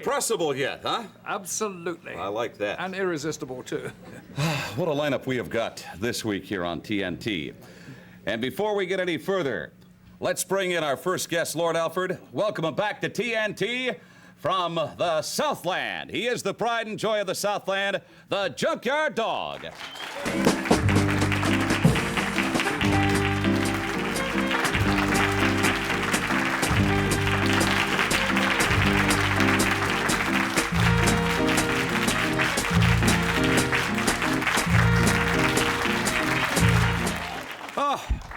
irrepressible yet, huh? Absolutely. I like that. And irresistible, too. What a lineup we have got this week here on TNT. And before we get any further, let's bring in our first guest, Lord Alfred. Welcome him back to TNT from the Southland. He is the pride and joy of the Southland, the Junkyard Dog.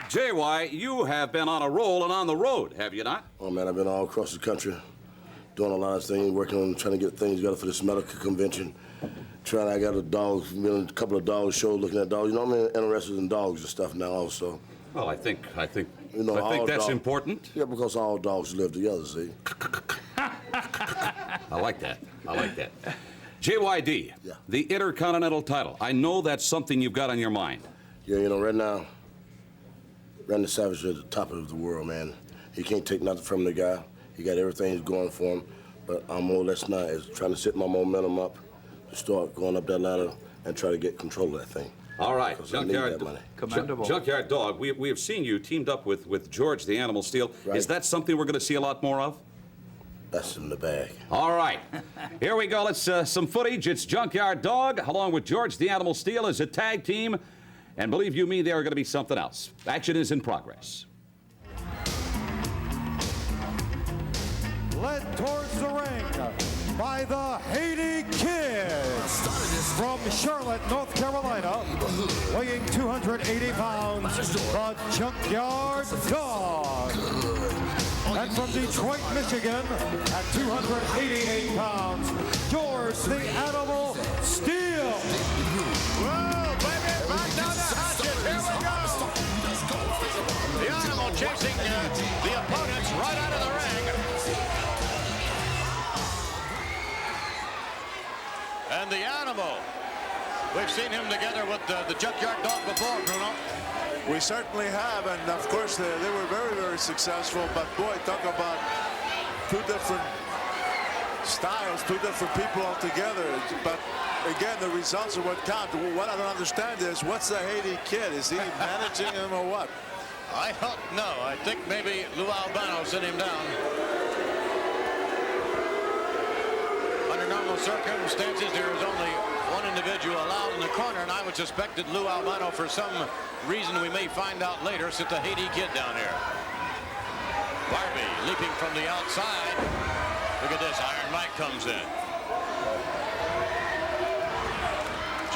JY, you have been on a roll and on the road, have you not? Oh, man, I've been all across the country doing a lot of things, working on trying to get things together for this medical convention. I got a couple of dog shows, looking at dogs. You know, I'm interested in dogs and stuff now also. Well, I think you know, that's dogs, important. Yeah, because all dogs live together, see? I like that. I like that. JYD, yeah. The Intercontinental title. I know that's something you've got on your mind. Yeah, you know, right now, Randy Savage is at the top of the world, man. He can't take nothing from the guy. He got everything going for him. But I'm more or less now is trying to set my momentum up to start going up that ladder and try to get control of that thing. All right, Junkyard Dog, we have seen you teamed up with George the Animal Steel. Right. Is that something we're going to see a lot more of? That's in the bag. All right. Here we go. Let's some footage. It's Junkyard Dog along with George the Animal Steel as a tag team. And believe you me, they are going to be something else. Action is in progress. Led towards the ring by the Haiti Kid from Charlotte, North Carolina, weighing 280 pounds, the Junkyard Dog. And from Detroit, Michigan, at 288 pounds, George the Animal Steel. Whoa, baby, back down the hatchet. Here we go. The Animal chasing the opponents right out of the ring. And the Animal, we've seen him together with the Junkyard Dog before, Bruno. We certainly have, and of course they were very, very successful. But boy, talk about two different styles, two different people altogether. But again, the results are what count. What I don't understand is, what's the Haiti Kid? Is he managing him or what? I don't know. I think maybe Lou Albano sent him down. Under normal circumstances, there is only one individual allowed in the corner, and I would suspect that Lou Albano, for some reason we may find out later, sent the Haiti Kid down here. Barbie leaping from the outside. Look at this. Iron Mike comes in.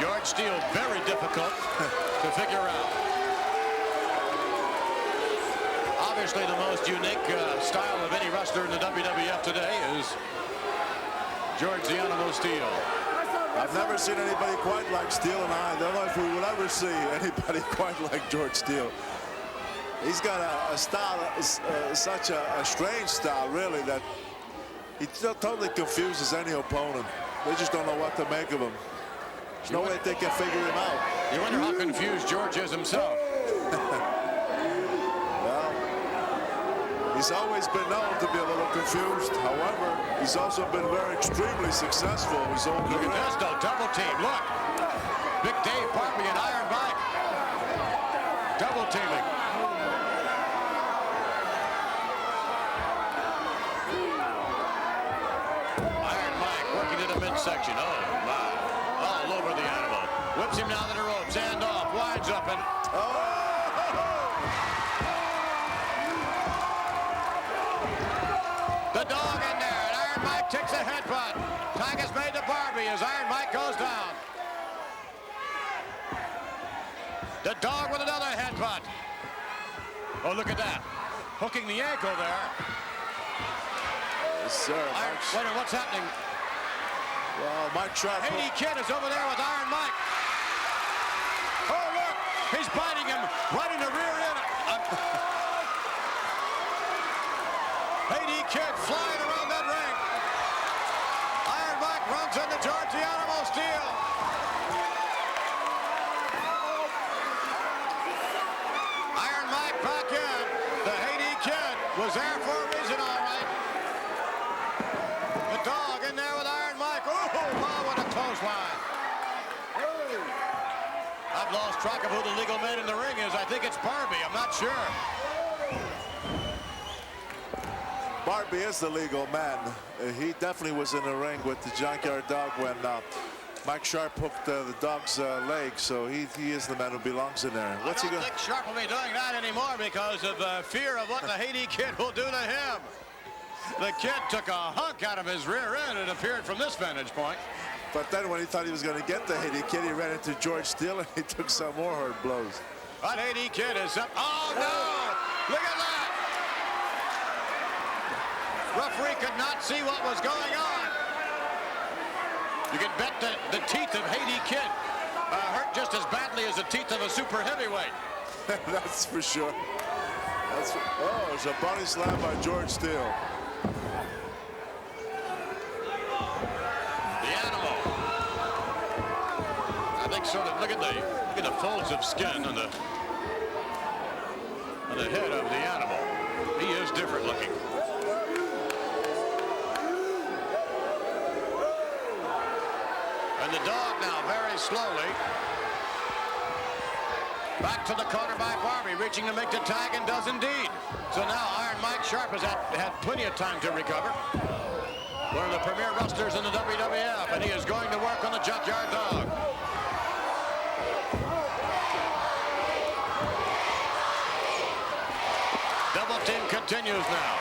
George Steele, very difficult to figure out. Obviously, the most unique style of any wrestler in the WWF today is George the Animal Steel. I've never seen anybody quite like Steele, and I don't know if we will ever see anybody quite like George Steele. He's got a style, such a strange style, really, that he totally confuses any opponent. They just don't know what to make of him. There's no way they can figure him out. You wonder how confused George is himself. Well, he's always been known to be a little confused. However, he's also been very extremely successful. Look at this, though. Double team. Look. Big Dave Barbie and Iron Mike. Double teaming. Iron Mike working to the midsection. Oh, my. All over the Animal. Whips him down to the ropes. Hand off. Winds up and... The Dog in there, and Iron Mike takes a headbutt. Tag is made to Barbie as Iron Mike goes down. The Dog with another headbutt. Oh, look at that. Hooking the ankle there. Yes, sir. Wait a minute, what's happening? Well, Mike tried. Haiti Kid is over there with Iron Mike. Oh, look. He's biting him right in the rear end. Haiti Kid flying around that ring. Iron Mike runs into George the Animal Steel. Iron Mike back in. The Haiti Kid was there for a reason, all right. The Dog in there. I've lost track of who the legal man in the ring is. I think it's Barbie. I'm not sure. Barbie is the legal man. He definitely was in the ring with the Junkyard Dog when Mike Sharp hooked the dog's leg, so he is the man who belongs in there. What's he I don't think Sharp will be doing that anymore because of fear of what the Haiti Kid will do to him. The kid took a hunk out of his rear end, it appeared, from this vantage point. But then when he thought he was going to get the Haiti Kid, he ran into George Steele and he took some more hard blows. That Haiti Kid is up. Oh, no! Look at that! Referee could not see what was going on. You can bet that the teeth of Haiti Kid hurt just as badly as the teeth of a super heavyweight. That's for sure. Oh, it's a body slam by George Steele. The animal. I think sort of look at the folds of skin on the head of the animal. He is different looking. And the dog now very slowly back to the corner by Barbie, reaching to make the tag, and does indeed. So now Iron Mike Sharp has had plenty of time to recover. One of the premier wrestlers in the WWF, and he is going to work on the Junkyard Dog. Double team continues now.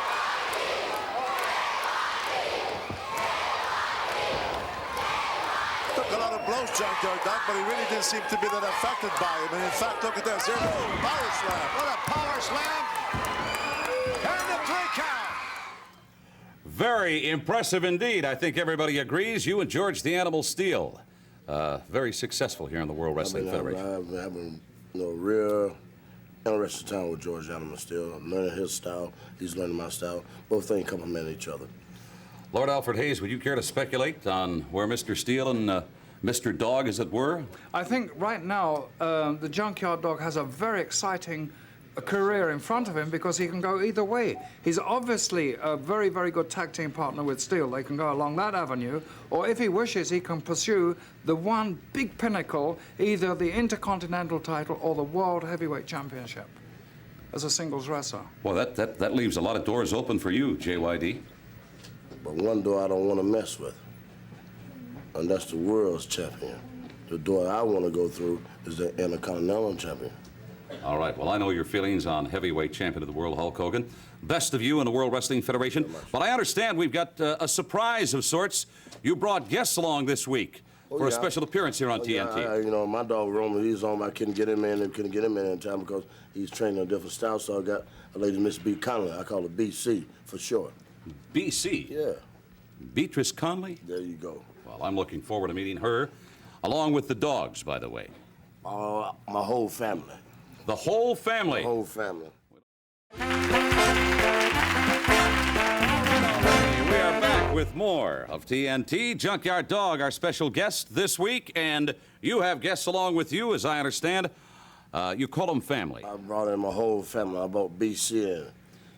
Took a lot of blows, Junkyard Dog, but he really didn't seem to be that affected by him. And in fact, look at this. Here's a power slam. What a power slam. And the 3 count. Very impressive indeed. I think everybody agrees. You and George the Animal Steele, very successful here in the World Wrestling Federation. I've been having real interesting time with George Animal Steele. I'm learning his style. He's learning my style. Both things complement each other. Lord Alfred Hayes, would you care to speculate on where Mr. Steele and Mr. Dog, as it were? I think right now the Junkyard Dog has a very exciting career in front of him because he can go either way. He's obviously a very, very good tag team partner with Steele. They can go along that avenue, or if he wishes, he can pursue the one big pinnacle, either the Intercontinental title or the World Heavyweight Championship as a singles wrestler. Well, that leaves a lot of doors open for you, JYD. But one door I don't want to mess with, and that's the world's champion. The door I want to go through is the Intercontinental champion. All right, well, I know your feelings on heavyweight champion of the world, Hulk Hogan. Best of you in the World Wrestling Federation. But I understand we've got a surprise of sorts. You brought guests along this week for a special appearance here on TNT. Yeah, you know, my dog Roman, he's on. I couldn't get him in time because he's training a different style. So I got a lady, Miss B. Conley. I call her BC for short. BC? Yeah. Beatrice Conley? There you go. Well, I'm looking forward to meeting her, along with the dogs, by the way. My whole family. The whole family? The whole family. We are back with more of TNT. Junkyard Dog, our special guest this week, and you have guests along with you, as I understand. You call them family. I brought in my whole family. I brought BC in.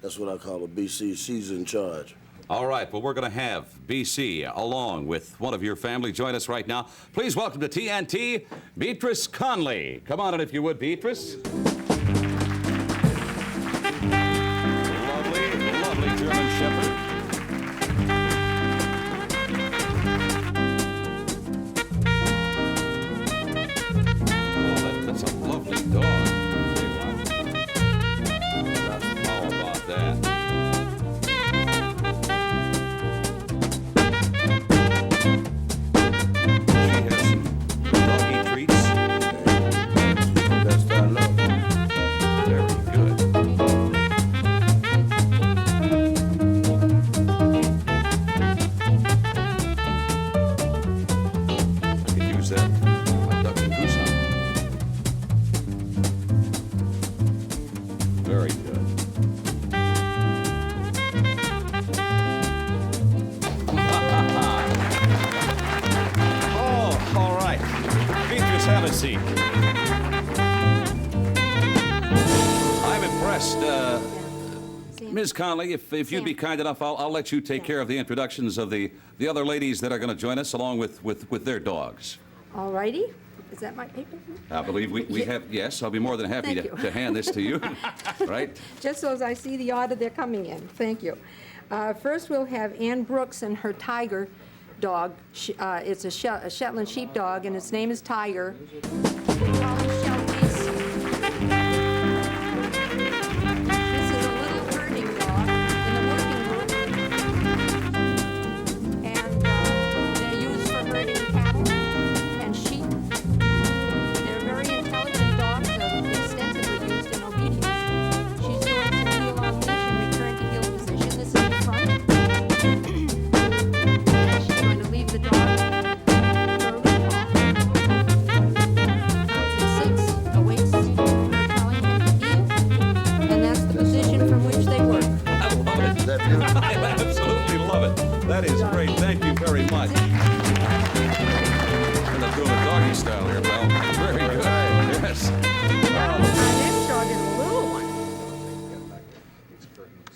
That's what I call her, BC. She's in charge. All right, well, we're going to have BC along with one of your family join us right now. Please welcome to TNT, Beatrice Conley. Come on in, if you would, Beatrice. Lovely, lovely German Shepherd. Oh, that's a lovely dog. How about that? Have a seat. I'm impressed. Ms. Conley, if you'd be kind enough, I'll let you take care of the introductions of the other ladies that are going to join us along with their dogs. All righty. Is that my paper? I believe we have, yes, I'll be more than happy Thank you. to hand this to you. Right? Just so as I see the order they're coming in. Thank you. First, we'll have Ann Brooks and her Tiger dog. It's a Shetland sheepdog, and its name is Tiger. We call him Shelties. This is a little herding dog in the working group, and they're used for herding cattle and sheep. They're very intelligent dogs, extensively used in obedience. She's going to heel on leash and return to heel position. This is the front. And she's going to leave the dog awaits her telling him to heel, and that's the position from which they work. I love it. I absolutely love it. That is great. Thank you very much. End up doing a doggy style here, pal. Very good. Yes. Our next dog is a little one.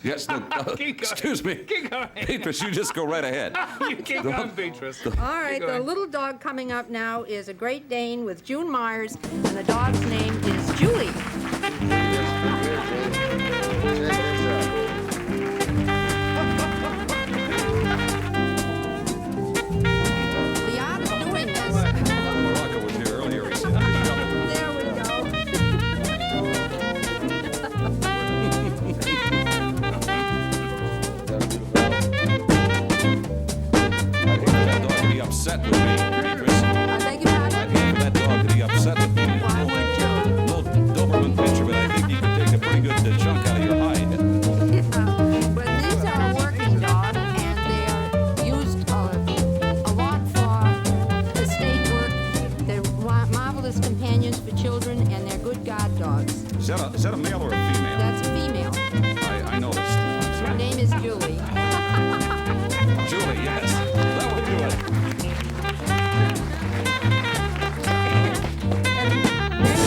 Yes, no, excuse me. Keep going. Beatrice, you just go right ahead. You keep going, Beatrice. All right, the little dog coming up now is a Great Dane with June Myers, and the dog's name is Julie. The art of doing this. Muraco was here earlier. He said, There we go. I'd hate for that dog to be upset with me, Beatrice. I beg your pardon? I'd hate for that dog to be upset with me. Well, I would too. No Doberman picture, but I think he could take a pretty good chunk out of your hide. But these are a working dog, and they are used a lot for estate work. They're marvelous companions for children, and they're good guard dogs. Is that a male or a female? That's a female. I noticed. Her name is Julie. Julie, yes. That would do it. And next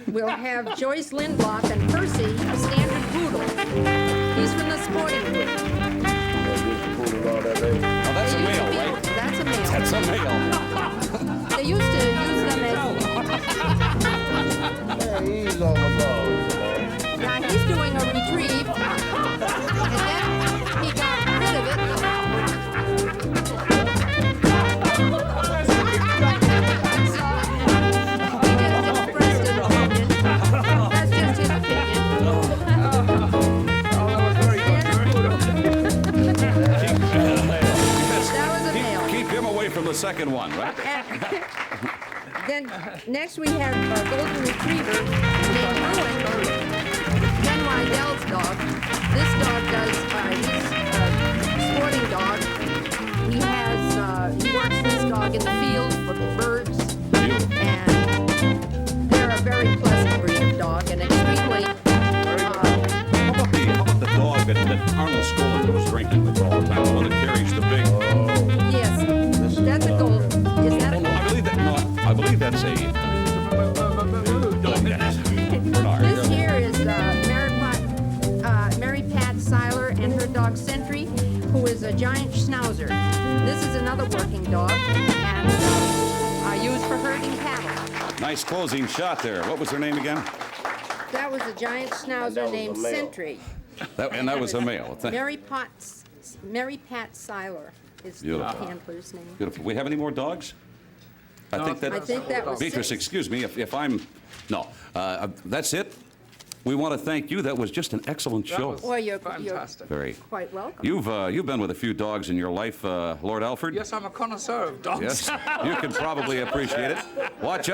we'll have Joyce Lindblock and Percy, a standard poodle. He's from the sporting group. Oh, that's a male, right? That's a male. That's a male. They used to use them as... Yeah, he's on the ball. Now he's doing a retrieve, and then he got rid of it. So, he just expressed an opinion. That's just his opinion. That was a male. Keep him away from the second one, right? Then next we have a golden retriever named Owen, Ken Rydell's dog. This dog he's a sporting dog. He works this dog in the field for birds, and they're a very pleasant breed of dog and extremely. How about the dog that Arnold Skolin was drinking with all the time? The one that carries the big... Yes, that's a gold. Is that a Oh, no, gold? I believe that's a... Bernard. This here is Mary Pat Seiler and her dog Sentry, who is a giant schnauzer. This is another working dog, and used for herding cattle. Nice closing shot there. What was her name again? That was a giant schnauzer named a male. Sentry. And that was a male. Mary Pat Seiler is the Beautiful. handler's name. Beautiful. We have any more dogs? I think I think that was Beatrice, 6. excuse me if I'm... No, that's it. We want to thank you. That was just an excellent show. Well, you're Fantastic. Very. quite welcome. You've been with a few dogs in your life, Lord Alfred. Yes, I'm a connoisseur of dogs. Yes, you can probably appreciate it. Watch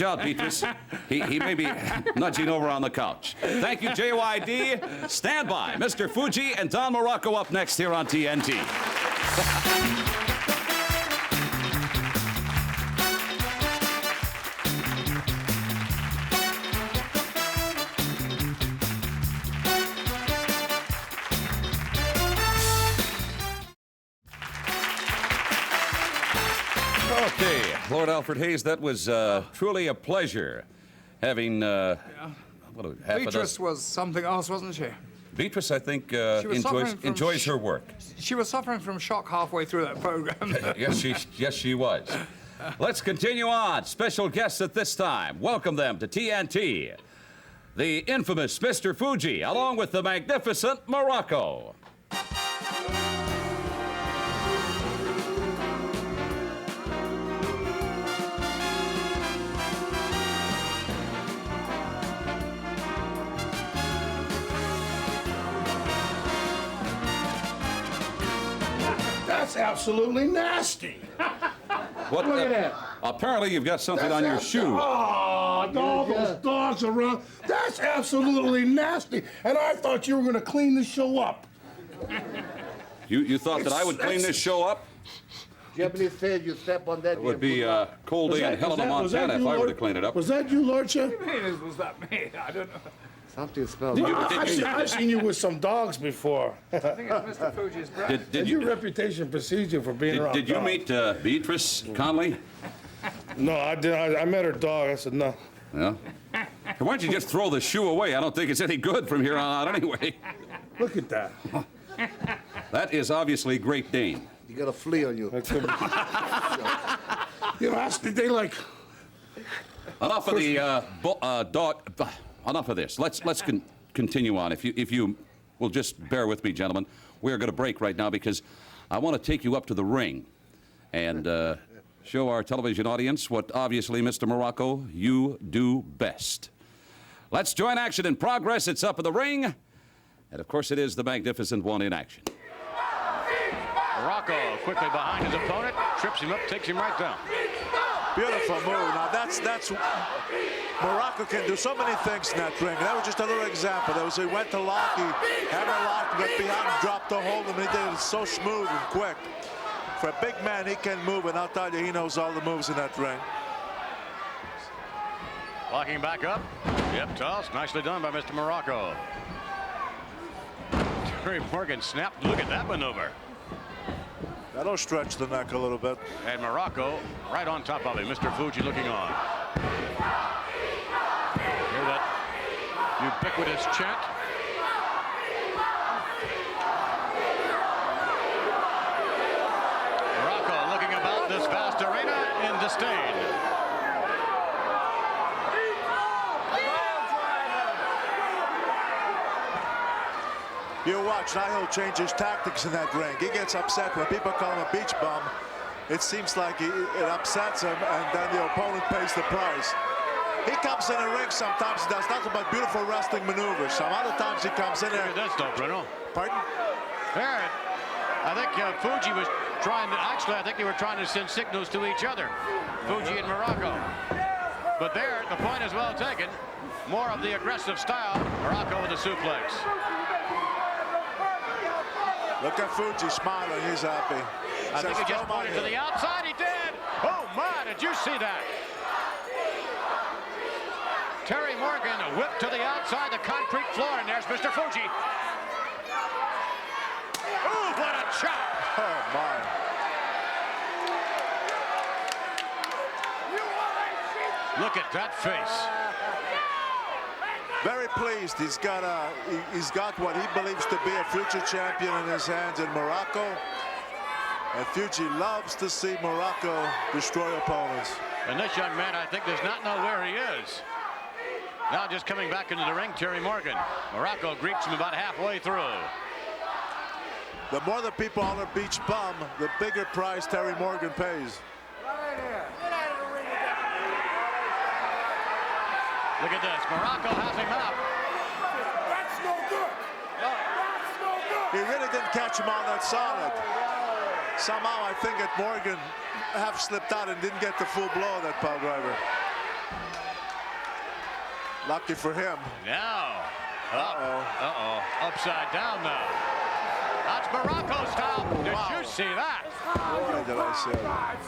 out, Beatrice. He may be nudging over on the couch. Thank you, JYD. Stand by. Mr. Fuji and Don Muraco up next here on TNT. Okay, Lord Alfred Hayes, that was truly a pleasure having half a Beatrice dozen. was something else, wasn't she? Beatrice, I think, was suffering from enjoys her work. She was suffering from shock halfway through that program. Yes, she was. Let's continue on. Special guests at this time. Welcome them to TNT. The infamous Mr. Fuji, along with the magnificent Muraco. That's absolutely nasty. What? Look at that. Apparently, you've got something on your shoe. Oh, all those dogs around. That's absolutely nasty. And I thought you were going to clean the show up. You thought that I would clean this show up? Japanese said you step on that. It would be a cold day in Helena, Montana, if I were to clean it up. Was that you, Lordship? Was that me? I don't know. Something smells. I've seen you with some dogs before. I think it's Mr. Fuji's breath. Did Your you, reputation precedes you for being around did you dogs. meet Beatrice Conley? No, I did. I met her dog. I said no. Yeah. Why don't you just throw the shoe away? I don't think it's any good from here on out anyway. Look at that. That is obviously Great Dane. You got a flea on you. You know, they like. Enough of the dog. Enough of this. Let's continue on. If you will just bear with me, gentlemen, we are going to break right now because I want to take you up to the ring and show our television audience what obviously, Mr. Muraco, you do best. Let's join action in progress. It's up in the ring, and of course, it is the magnificent one in action. Muraco quickly behind his opponent, trips him up, takes him right down. Beautiful move. Now that's Muraco can do so many things in that ring. That was just another example. That was he went to lock, he hammer locked, went behind, dropped the hold, and he did it so smooth and quick. For a big man, he can move, and I'll tell you, he knows all the moves in that ring. Locking back up. Yep, toss. Nicely done by Mr. Muraco. Terry Morgan snapped. Look at that maneuver. That'll stretch the neck a little bit. And Muraco right on top of him. Mr. Fuji looking on. Hear that ubiquitous chant? Muraco looking about this vast arena in disdain. You watch, now he'll change his tactics in that ring. He gets upset when people call him a beach bum. It seems like it upsets him, and then the opponent pays the price. He comes in the ring sometimes, he does nothing but beautiful wrestling maneuvers. Some other times he comes in there. Look at this though, Bruno. Pardon? There, I think Fuji was trying to, actually I think they were trying to send signals to each other, Fuji and Muraco. But there, the point is well taken. More of the aggressive style, Muraco with a suplex. Look at Fuji smiling, he's happy. I think he just pointed to the outside, he did! Oh my, did you see that? Terry Morgan whipped to the outside, the concrete floor, and there's Mr. Fuji. Ooh, what a chop! Oh my. Look at that face. Very pleased. He's got what he believes to be a future champion in his hands in Muraco. And Fuji loves to see Muraco destroy opponents. And this young man, I think, does not know where he is. Now just coming back into the ring, Terry Morgan. Muraco greets him about halfway through. The more the people on the beach bum, the bigger price Terry Morgan pays. Look at this. Muraco has him up. That's no good. That's no good. He really didn't catch him on that solid. Somehow I think that Morgan half slipped out and didn't get the full blow of that pile driver. Lucky for him. Now. Upside down now. That's Muraco style. Did you see that? Boy, did I see that.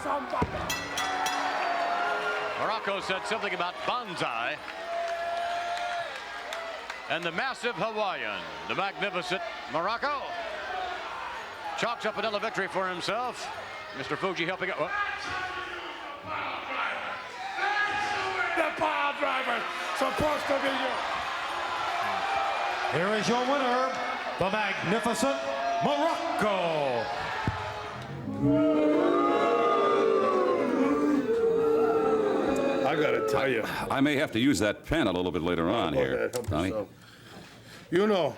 Muraco said something about bonsai. And the massive Hawaiian, the magnificent Muraco, chalks up another victory for himself. Mr. Fuji helping out. Oh. The pile driver supposed to be you. Here is your winner, the magnificent Muraco. I gotta tell you. I may have to use that pen a little bit later on here, Tommy. You know,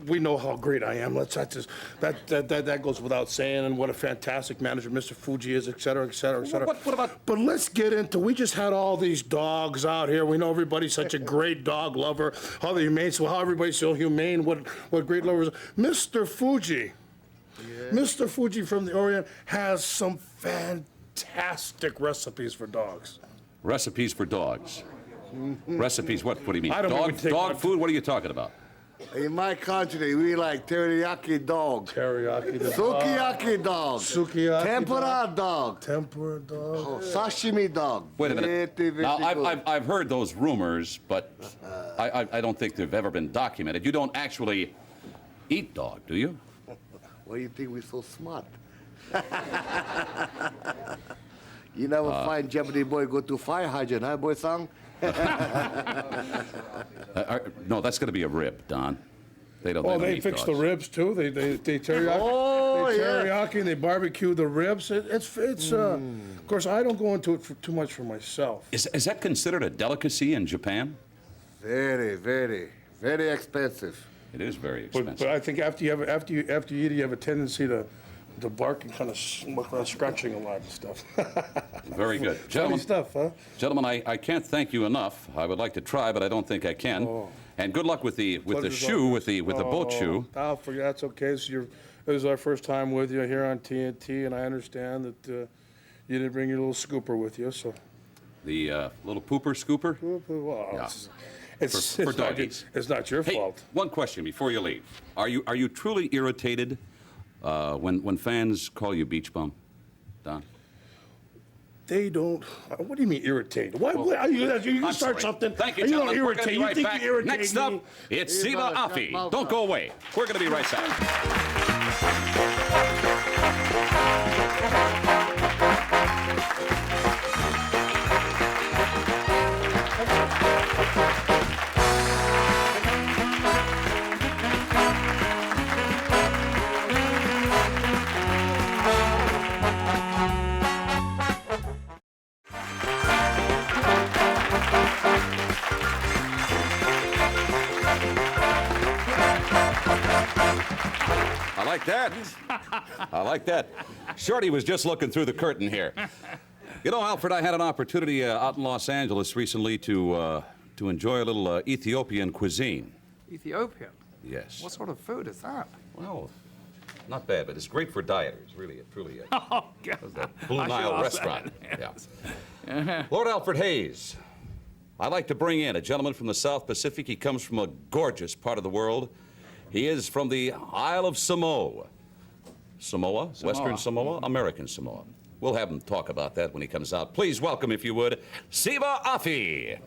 we know how great I am. That goes without saying, and what a fantastic manager Mr. Fuji is, et cetera, et cetera, et cetera. What about? But let's get into, we just had all these dogs out here. We know everybody's such a great dog lover, how they're humane, so how everybody's so humane, what great lovers. Mr. Fuji, Mr. Fuji from the Orient has some fantastic recipes for dogs. Recipes for dogs. Recipes, what do you mean? I don't know, Dog food, what are you talking about? In my country, we like teriyaki dog, Teriyaki dog. sukiyaki dog, Sukiyaki tempura dog, Tempura dog. sashimi dog. Wait a minute. Very Now, good. I've heard those rumors, but I don't think they've ever been documented. You don't actually eat dog, do you? Why do you think we're so smart? You never find Japanese boy go to fire hydrant, huh, boy Sang? No, that's going to be a rib, Don. They don't. Oh, don't they eat fix dogs. the ribs too. They teriyaki. Oh, they yeah. teriyaki and they barbecue the ribs. Of course, I don't go into it too much for myself. Is that considered a delicacy in Japan? Very, very, very expensive. It is very expensive. But I think after you eat it, you have a tendency to bark and kind of scratching a lot of stuff. Very good. Funny Gentlemen, stuff, huh? Gentlemen, I can't thank you enough. I would like to try, but I don't think I can. Oh. And good luck with the Pleasure's shoe, all- with the boat shoe. I'll forget. That's okay. This is our first time with you here on TNT, and I understand that you didn't bring your little scooper with you, so. The little pooper scooper. Well, Yeah. it's For not- doggies. It's not your Hey, fault. one question before you leave. Are you truly irritated when fans call you beach bum, Don? They don't. What do you mean irritated? Why? you I'm start sorry. something. Thank you, and you don't gentlemen. We're gonna irritate. be right you think back. you irritate Next me. up, it's Here's Siva another Afi. shot, Don't go away. We're going to be right back. I like that. I like that. Shorty was just looking through the curtain here. You know, Alfred, I had an opportunity out in Los Angeles recently to enjoy a little Ethiopian cuisine. Ethiopian? Yes. What sort of food is that? Well, not bad, but it's great for dieters, really. It truly is. Oh, God. That Blue I should Nile have restaurant. said, Yeah. Lord Alfred Hayes. I'd like to bring in a gentleman from the South Pacific. He comes from a gorgeous part of the world. He is from the Isle of Samoa. Samoa? Western Samoa? American Samoa. We'll have him talk about that when he comes out. Please welcome, if you would, Siva Afi.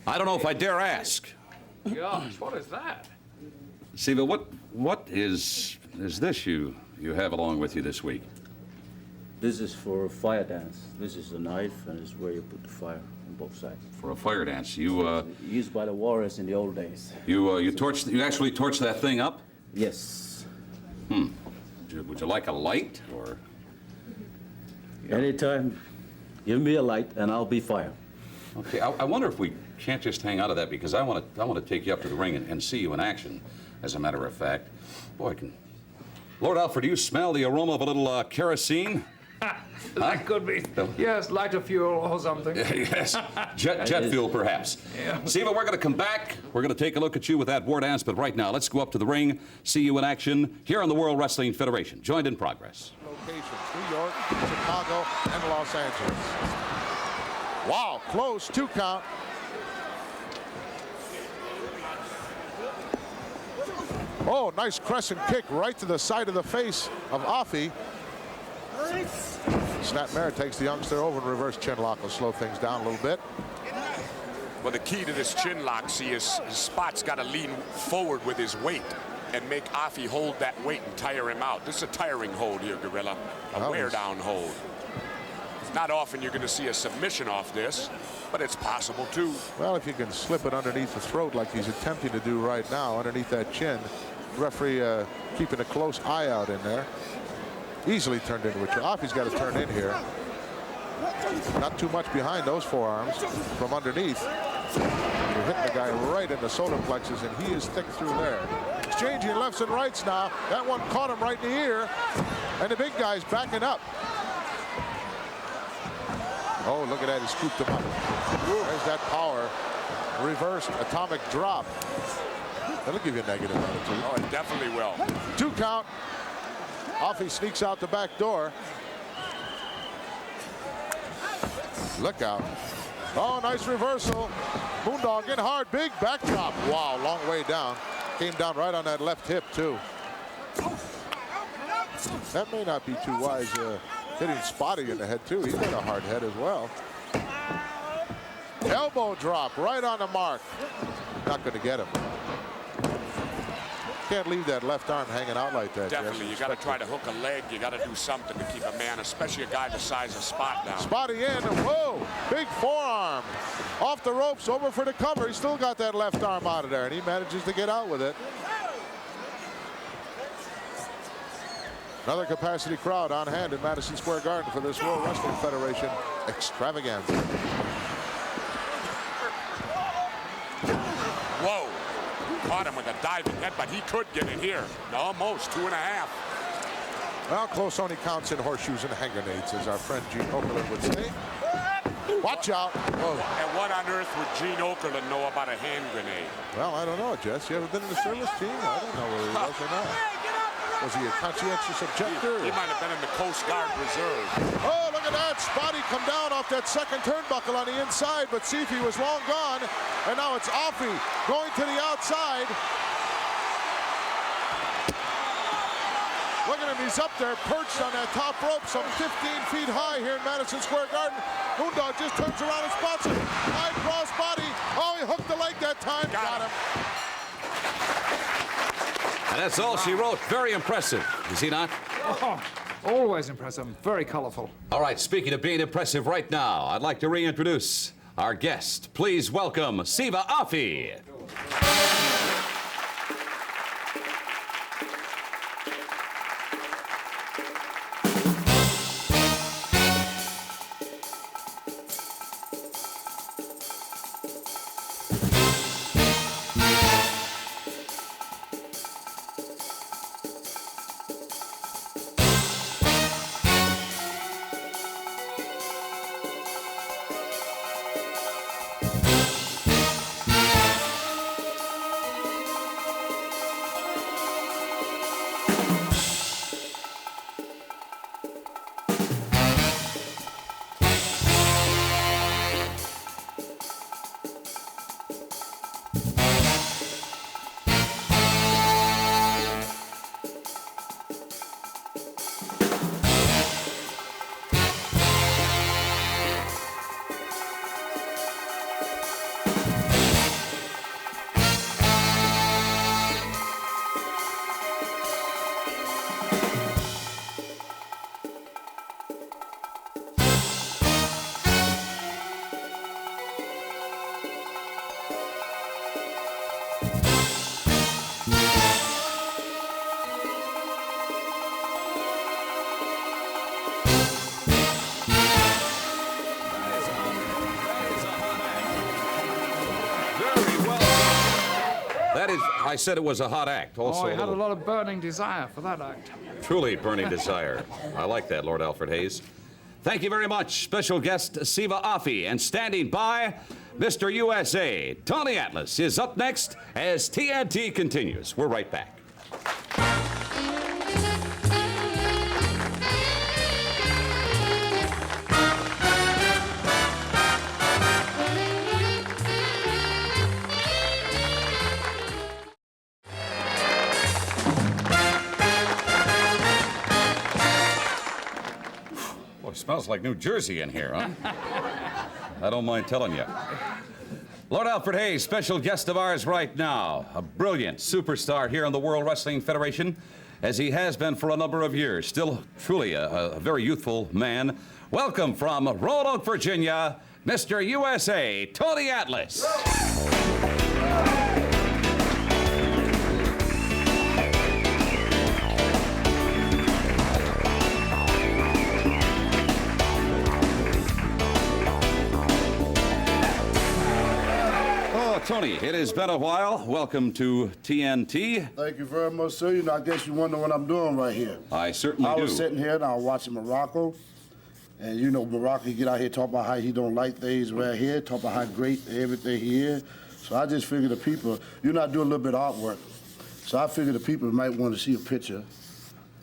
I don't know if I dare ask. Gosh, what is that? Siva, what is this you have along with you this week? This is for a fire dance. This is a knife, and it's where you put the fire on both sides. For a fire dance, you Used by the warriors in the old days. you actually torch that thing up? Yes. Would you like a light or? Anytime, give me a light, and I'll be fire. Okay, I wonder if we can't just hang out of that, because I want to take you up to the ring and see you in action. As a matter of fact, boy, Lord Alfred, do you smell the aroma of a little kerosene? That could be. Yes, lighter fuel or something. Yes, jet fuel perhaps. Yeah. Siva, we're going to come back. We're going to take a look at you with that war dance, but right now, let's go up to the ring, see you in action here on the World Wrestling Federation. Joined in progress. Locations, New York, Chicago, and Los Angeles. Wow, close, 2 count. Oh, nice crescent kick right to the side of the face of Afi. Snapmare takes the youngster over and reverse chin lock will slow things down a little bit. Well, the key to this chin lock, see, is his Spot's got to lean forward with his weight and make Afi hold that weight and tire him out. This is a tiring hold here, Gorilla. A wear-down hold. Not often you're going to see a submission off this, but it's possible, too. Well, if you can slip it underneath the throat like he's attempting to do right now, underneath that chin, referee keeping a close eye out in there. Easily turned into a choke. Afi's got to turn in here. Not too much behind those forearms from underneath. You're hitting the guy right in the solar plexus, and he is thick through there. Exchanging lefts and rights now. That one caught him right in the ear, and the big guy's backing up. Oh, look at that. He scooped him up. There's that power. Reversed atomic drop. That'll give you a negative attitude. Oh, it definitely will. 2 count. Afi sneaks out the back door. Look out. Oh, nice reversal. Moondog in hard. Big back drop. Wow, long way down. Came down right on that left hip, too. That may not be too wise. Hitting Spotty in the head, too. He's got a hard head as well. Elbow drop right on the mark. Not going to get him. Can't leave that left arm hanging out like that. Definitely. You got to try to hook a leg. You got to do something to keep a man, especially a guy the size of Spot, down. Spotty in. Whoa. Big forearm. Off the ropes, over for the cover. He's still got that left arm out of there, and he manages to get out with it. Another capacity crowd on hand in Madison Square Garden for this World Wrestling Federation extravaganza. Whoa. Caught him with a diving head, but he could get it here. Almost 2.5. Well, close only counts in horseshoes and hand grenades, as our friend Gene Okerlund would say. Watch out. Whoa. And what on earth would Gene Okerlund know about a hand grenade? Well, I don't know, Jess. You ever been in the service team? I don't know whether he was or not. Was he a conscientious objector? He might have been in the Coast Guard Reserve. Oh, look at that. Spotty come down off that second turnbuckle on the inside, but Sifi was long gone. And now it's Afi going to the outside. Look at him. He's up there perched on that top rope, some 15 feet high here in Madison Square Garden. Moondog just turns around and spots him. High cross body. Oh, he hooked the leg that time. Got him. And that's all she wrote. Very impressive. Is he not? Oh, always impressive. Very colorful. All right, speaking of being impressive right now, I'd like to reintroduce our guest. Please welcome Sivi Afi. I said it was a hot act. Also, oh, he had a lot of burning desire for that act. Truly burning desire. I like that, Lord Alfred Hayes. Thank you very much, special guest Sivi Afi. And standing by, Mr. USA, Tony Atlas, is up next as TNT continues. We're right back. Boy, smells like New Jersey in here, huh? I don't mind telling you. Lord Alfred Hayes, special guest of ours right now, a brilliant superstar here in the World Wrestling Federation, as he has been for a number of years. Still truly a very youthful man. Welcome from Roanoke, Virginia, Mr. USA, Tony Atlas. Tony, it has been a while. Welcome to TNT. Thank you very much, sir. You know, I guess you wonder what I'm doing right here. I certainly do. I was sitting here and I was watching Muraco. And you know, Muraco, he get out here talk about how he don't like things right here, talk about how great everything he is. So I just figured the people, you know, I do a little bit of artwork. So I figured the people might want to see a picture,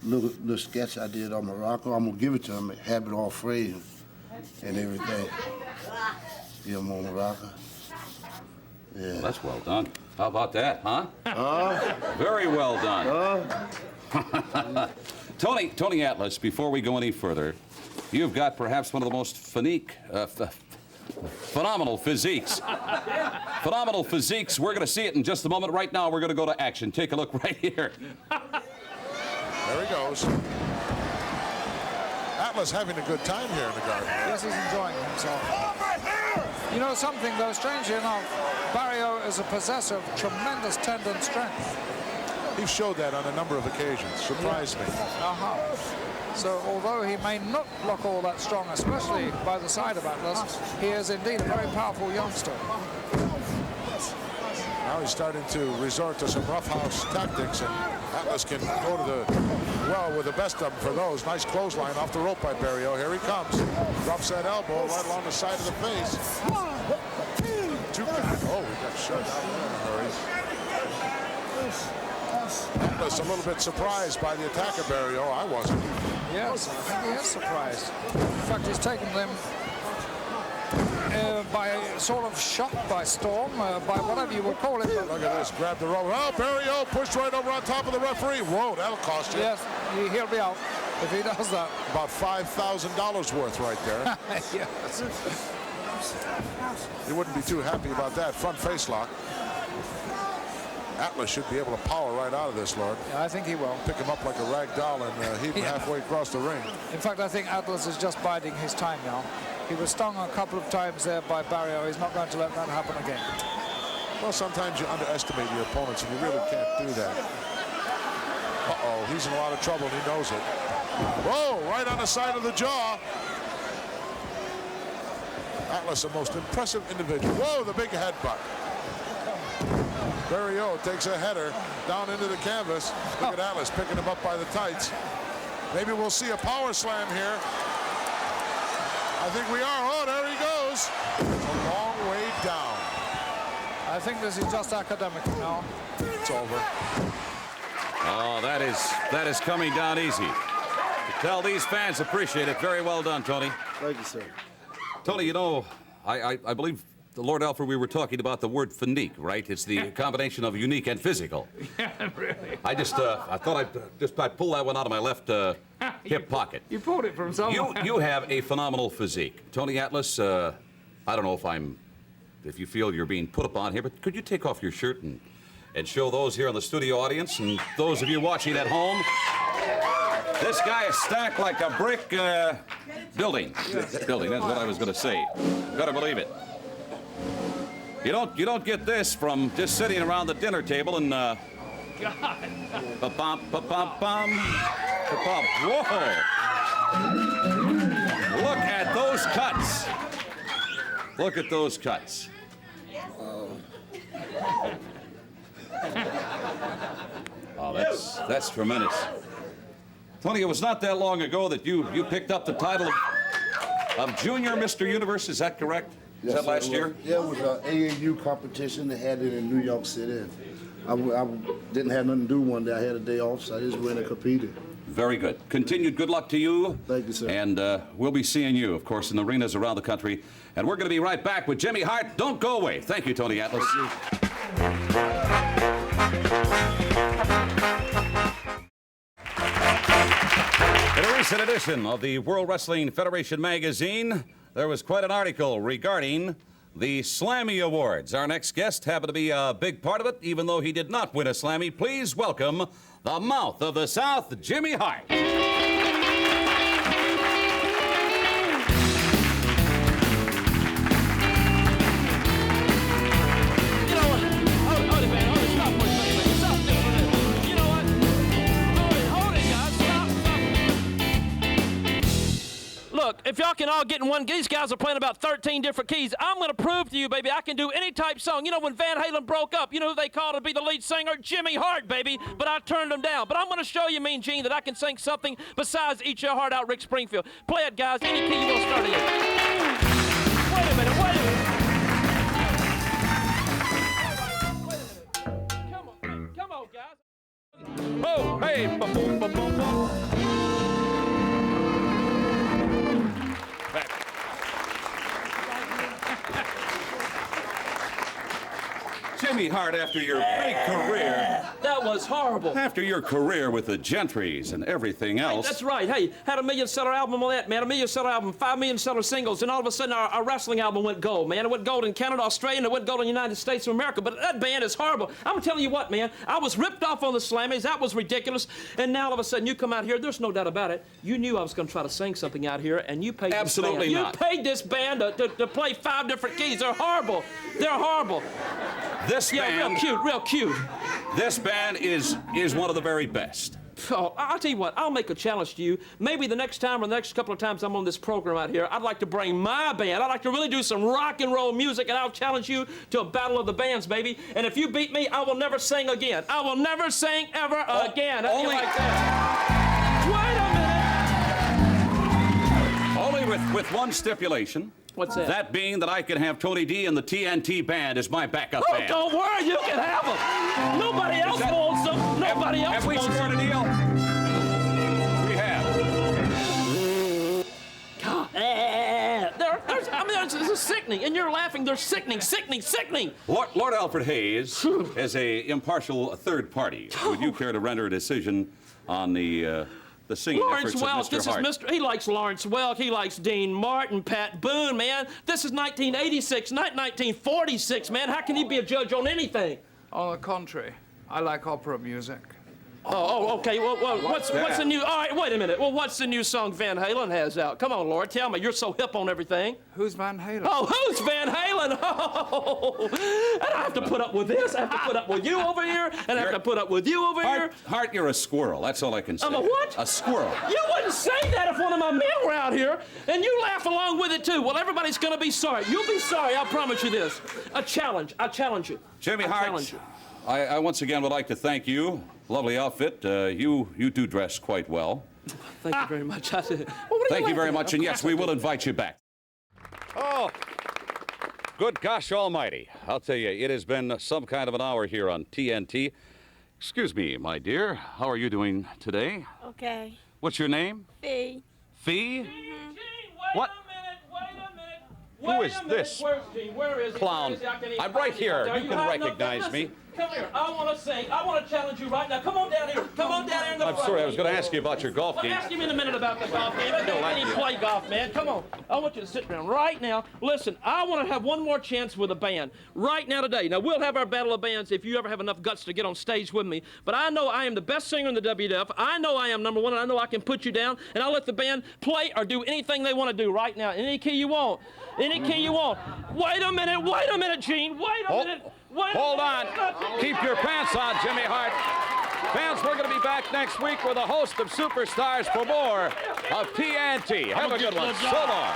little sketch I did on Muraco. I'm going to give it to them and have it all framed and everything. Give them on Muraco. Yeah. Well, that's well done. How about that, huh? Very well done. Tony Atlas, before we go any further, you've got perhaps one of the most phenomenal physiques. Phenomenal physiques. We're going to see it in just a moment. Right now, we're going to go to action. Take a look right here. There he goes. Atlas having a good time here in the garden. Yes, he's enjoying himself. You know something, though, strangely enough, Barrio is a possessor of tremendous tendon strength. He showed that on a number of occasions. Surprised me. So although he may not look all that strong, especially by the side of Atlas, he is indeed a very powerful youngster. Now he's starting to resort to some roughhouse tactics, and Atlas can go to the well with the best of them for those. Nice clothesline off the rope by Barrio. Here he comes. Drops that elbow right along the side of the face. Two count. Oh, he got shut down in a hurry. Atlas a little bit surprised by the attack of Barrio. I wasn't. Yes, I think he is surprised. In fact, he's taken them by sort of shock by storm, by whatever you would call it. Look at this, grab the rope. Oh, Barrio pushed right over on top of the referee. Whoa, that'll cost you. Yes, he'll be out if he does that. About $5,000 worth right there. Yes. You wouldn't be too happy about that. Front face lock. Atlas should be able to power right out of this, Lord. Yeah, I think he will. Pick him up like a rag doll and heave him halfway across the ring. In fact, I think Atlas is just biding his time now. He was stung a couple of times there by Barrio. He's not going to let that happen again. Well, sometimes you underestimate your opponents, and you really can't do that. Uh-oh, he's in a lot of trouble, and he knows it. Whoa, right on the side of the jaw. Atlas, the most impressive individual. Whoa, the big headbutt. Barrio takes a header down into the canvas. Look at Atlas picking him up by the tights. Maybe we'll see a power slam here. I think we are. Oh, there he goes. It's a long way down. I think this is just academic now. It's over. Oh, that is coming down easy. To tell these fans appreciate it. Very well done, Tony. Thank you, sir. Tony, you know, I believe, Lord Alfred, we were talking about the word phonique, right? It's the combination of unique and physical. Yeah, really. I thought I'd pull that one out of my left hip pocket. You pulled it from somewhere. You have a phenomenal physique. Tony Atlas, I don't know if you feel you're being put upon here, but could you take off your shirt and show those here in the studio audience and those of you watching at home? This guy is stacked like a brick building. Building, that's what I was going to say. Better believe it. You don't get this from just sitting around the dinner table and ba-bum, ba-bum, bum, ba-bum. Whoa! Look at those cuts. Look at those cuts. Oh, that's tremendous. Tony, it was not that long ago that you picked up the title of Junior Mr. Universe. Is that correct? Yes, is that last year? Yeah, it was an AAU competition. They had it in New York City. I didn't have nothing to do one day. I had a day off, so I just went and competed. Very good. Continued good luck to you. Thank you, sir. And we'll be seeing you, of course, in arenas around the country. And we're going to be right back with Jimmy Hart. Don't go away. Thank you, Tony Atlas. In a recent edition of the World Wrestling Federation magazine, there was quite an article regarding the Slammy Awards. Our next guest happened to be a big part of it, even though he did not win a Slammy. Please welcome the mouth of the South, Jimmy Hart. Look, if y'all can all get in one, these guys are playing about 13 different keys. I'm going to prove to you, baby, I can do any type song. You know, when Van Halen broke up, you know who they called to be the lead singer? Jimmy Hart, baby. But I turned him down. But I'm going to show you, Mean Gene, that I can sing something besides Eat Your Heart Out, Rick Springfield. Play it, guys. Any key you want to start in. Wait a minute, wait a minute. Come on, guys. Oh, hey, ba-boom, ba-boom, ba-boom. Jimmy Hart, after your big career. That was horrible. After your career with the Gentrys and everything else. That's right. Hey, had a million-seller album on that, man. A million-seller album, 5 million-seller singles, and all of a sudden our wrestling album went gold, man. It went gold in Canada, Australia, and it went gold in the United States of America. But that band is horrible. I'm telling you what, man. I was ripped off on the Slammies. That was ridiculous. And now all of a sudden you come out here. There's no doubt about it. You knew I was going to try to sing something out here, and you paid Absolutely this band. not. You paid this band to play 5 different keys. They're horrible. They're horrible. This band, real cute, real cute. This band is one of the very best. Oh, I'll tell you what, I'll make a challenge to you. Maybe the next time or the next couple of times I'm on this program out here, I'd like to bring my band. I'd like to really do some rock and roll music, and I'll challenge you to a battle of the bands, baby. And if you beat me, I will never sing again. I will never sing ever again. Only like that. Wait a minute. Only with one stipulation. What's that? That being that I can have Tony D and the TNT band as my backup band. Don't worry, you can have them. Nobody else wants them. Nobody else wants them. Have we scored a deal? We have. God, I mean, it's sickening, and you're laughing. They're sickening, sickening, sickening. Lord Alfred Hayes, as a impartial third party, would you care to render a decision on the singing Lawrence efforts Welk, of Mr. this Hart? is Mr. He likes Lawrence Welk, he likes Dean Martin, Pat Boone, man. This is 1986, not 1946, man. How can he be a judge on anything? On the contrary, I like opera music. Oh, okay. Well, what's the new? All right, wait a minute. Well, what's the new song Van Halen has out? Come on, Lord, tell me. You're so hip on everything. Who's Van Halen? Oh, who's Van Halen? Oh, and I have to put up with this. I have to put up with you over here, and I have to put up with you over here. Hart, you're a squirrel. That's all I can say. I'm a what? A squirrel. You wouldn't say that if one of my men were out here, and you laugh along with it too. Well, everybody's gonna be sorry. You'll be sorry. I promise you this. A challenge. I challenge you. Jimmy Hart. Challenge you. I once again would like to thank you. Lovely outfit. You do dress quite well. Thank you very much. Thank Thank you very much, and yes, we will invite you back. Oh, good gosh almighty. I'll tell you, it has been some kind of an hour here on TNT. Excuse me, my dear. How are you doing today? Okay. What's your name? Fee. Fee? What? Who is this? Where's Gene? Where is he? Clown. I'm right here. You can recognize me. Come here. I want to sing. I want to challenge you right now. Come on down here. Come on down here in the I'm front. sorry, I was going to ask you about your golf game. Well, ask him in a minute about the golf game. I don't even play golf, man. Come on. I want you to sit down right now. Listen, I want to have one more chance with a band right now today. Now, we'll have our battle of bands if you ever have enough guts to get on stage with me. But I know I am the best singer in the WWF. I know I am number one, and I know I can put you down, and I'll let the band play or do anything they want to do right now. Any key you want. Any key you want. Wait a minute, Gene. Wait a minute. Hold on. Keep your pants on, Jimmy Hart. Fans, we're going to be back next week with a host of superstars for more of TNT. Have a good one. So long.